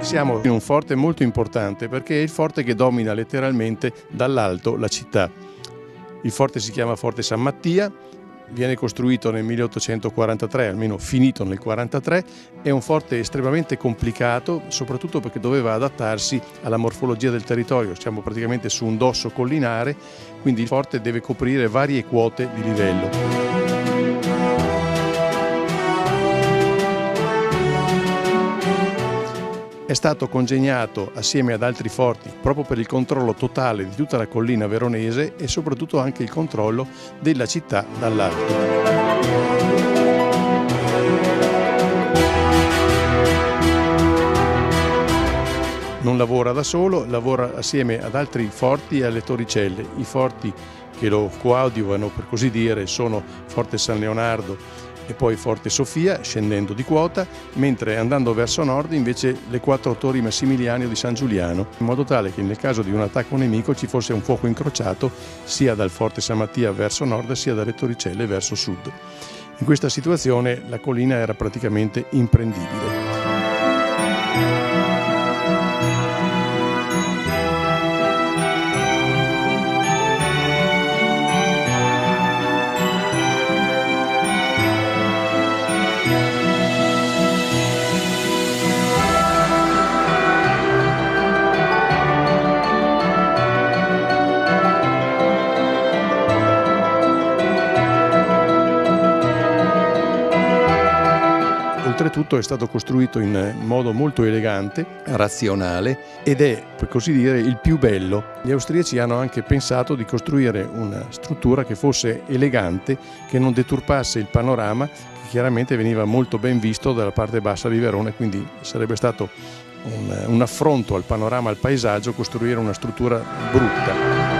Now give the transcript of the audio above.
Siamo in un forte molto importante perché è il forte che domina letteralmente dall'alto la città. Il forte si chiama Forte San Mattia, viene costruito nel 1843, almeno finito nel 1943, è un forte estremamente complicato, soprattutto perché doveva adattarsi alla morfologia del territorio. Siamo praticamente su un dosso collinare, quindi il forte deve coprire varie quote di livello. È stato congegnato assieme ad altri forti proprio per il controllo totale di tutta la collina veronese e soprattutto anche il controllo della città dall'alto. Non lavora da solo, lavora assieme ad altri forti e alle torricelle. I forti che lo coadiuvano, per così dire, sono Forte San Leonardo e poi Forte Sofia, scendendo di quota, mentre andando verso nord invece le 4 torri Massimiliano di San Giuliano, in modo tale che nel caso di un attacco nemico ci fosse un fuoco incrociato sia dal Forte San Mattia verso nord sia dalle torricelle verso sud. In questa situazione la collina era praticamente imprendibile. Oltretutto è stato costruito in modo molto elegante, razionale ed è, per così dire, il più bello. Gli austriaci hanno anche pensato di costruire una struttura che fosse elegante, che non deturpasse il panorama, che chiaramente veniva molto ben visto dalla parte bassa di Verona, quindi sarebbe stato un affronto al panorama, al paesaggio, costruire una struttura brutta.